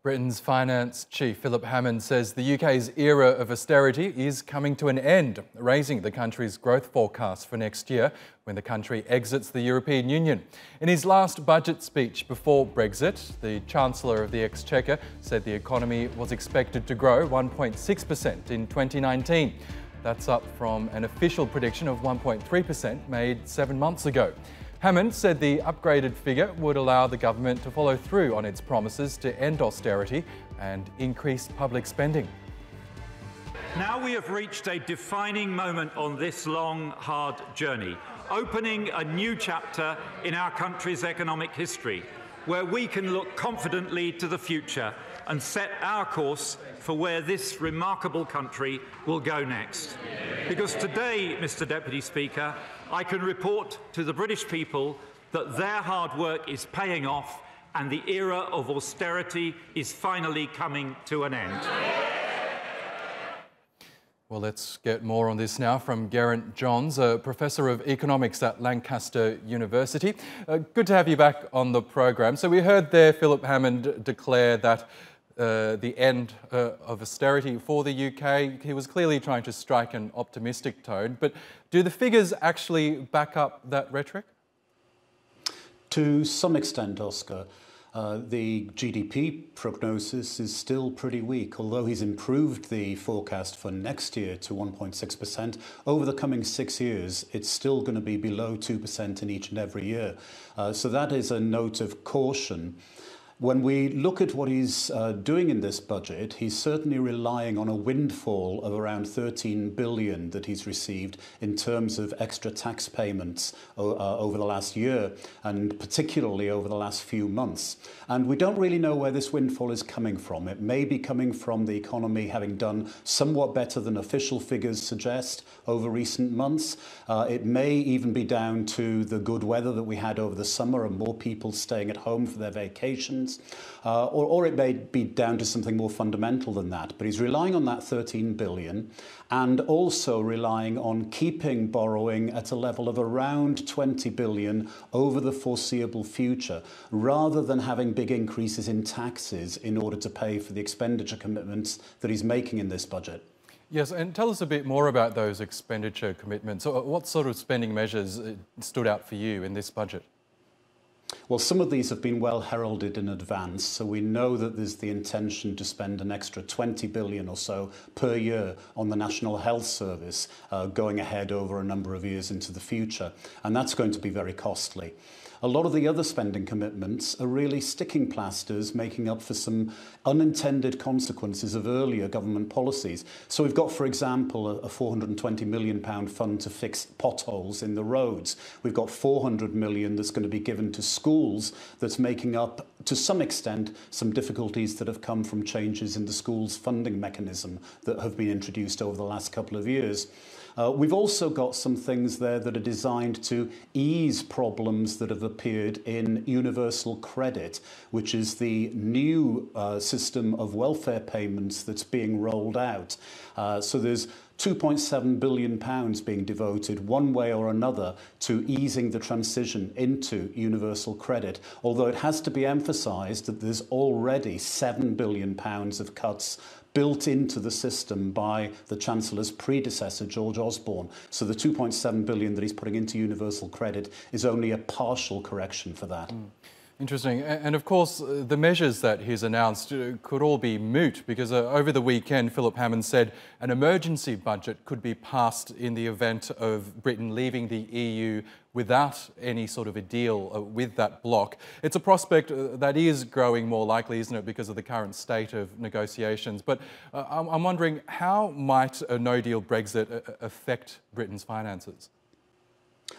Britain's finance chief Philip Hammond says the UK's era of austerity is coming to an end, raising the country's growth forecast for next year when the country exits the European Union. In his last budget speech before Brexit, the Chancellor of the Exchequer said the economy was expected to grow 1.6% in 2019. That's up from an official prediction of 1.3% made 7 months ago. Hammond said the upgraded figure would allow the government to follow through on its promises to end austerity and increase public spending. Now we have reached a defining moment on this long, hard journey, opening a new chapter in our country's economic history, where we can look confidently to the future and set our course for where this remarkable country will go next. Because today, Mr. Deputy Speaker, I can report to the British people that their hard work is paying off and the era of austerity is finally coming to an end. Well, let's get more on this now from Geraint Johnes, a Professor of Economics at Lancaster University. Good to have you back on the program. So we heard there Philip Hammond declare that the end of austerity for the UK. He was clearly trying to strike an optimistic tone, but do the figures actually back up that rhetoric? To some extent, Oscar. The GDP prognosis is still pretty weak, although he's improved the forecast for next year to 1.6%. Over the coming 6 years, it's still going to be below 2% in each and every year. So that is a note of caution. When we look at what he's doing in this budget, he's certainly relying on a windfall of around 13 billion that he's received in terms of extra tax payments over the last year, and particularly over the last few months. And we don't really know where this windfall is coming from. It may be coming from the economy having done somewhat better than official figures suggest over recent months. It may even be down to the good weather that we had over the summer and more people staying at home for their vacations. Or it may be down to something more fundamental than that. But he's relying on that 13 billion and also relying on keeping borrowing at a level of around 20 billion over the foreseeable future, rather than having big increases in taxes in order to pay for the expenditure commitments that he's making in this budget. Yes, and tell us a bit more about those expenditure commitments. What sort of spending measures stood out for you in this budget? Well, some of these have been well heralded in advance, so we know that there's the intention to spend an extra 20 billion or so per year on the National Health Service going ahead over a number of years into the future, and that's going to be very costly. A lot of the other spending commitments are really sticking plasters, making up for some unintended consequences of earlier government policies. So we've got, for example, a £420 million fund to fix potholes in the roads. We've got 400 million that's going to be given to schools that's making up, to some extent, some difficulties that have come from changes in the schools' funding mechanism that have been introduced over the last couple of years. We've also got some things there that are designed to ease problems that have appeared in universal credit, which is the new system of welfare payments that's being rolled out. So there's £2.7 billion being devoted one way or another to easing the transition into universal credit, although it has to be emphasised that there's already £7 billion of cuts built into the system by the Chancellor's predecessor, George Osborne. So the £2.7 billion that he's putting into universal credit is only a partial correction for that. Interesting. And of course, the measures that he's announced could all be moot because over the weekend, Philip Hammond said an emergency budget could be passed in the event of Britain leaving the EU without any sort of a deal with that bloc. It's a prospect that is growing more likely, isn't it, because of the current state of negotiations. But I'm wondering, how might a no-deal Brexit affect Britain's finances?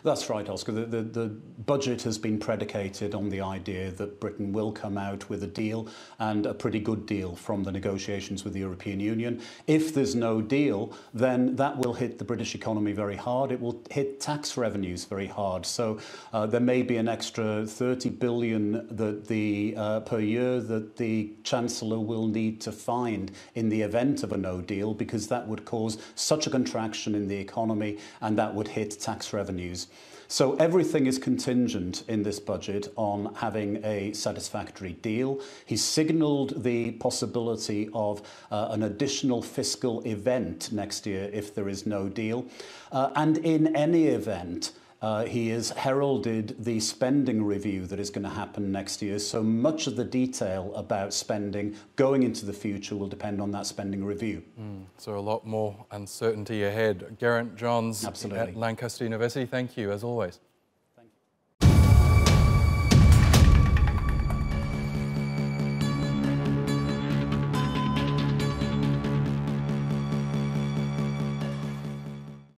That's right, Oscar. The budget has been predicated on the idea that Britain will come out with a deal, and a pretty good deal, from the negotiations with the European Union. If there's no deal, then that will hit the British economy very hard. It will hit tax revenues very hard. So there may be an extra 30 billion that per year that the Chancellor will need to find in the event of a no deal, because that would cause such a contraction in the economy and that would hit tax revenues. So everything is contingent in this budget on having a satisfactory deal. He's signalled the possibility of an additional fiscal event next year if there is no deal. And in any event, he has heralded the spending review that is going to happen next year. So much of the detail about spending going into the future will depend on that spending review. So a lot more uncertainty ahead. Geraint Johnes Absolutely. at Lancaster University, thank you as always.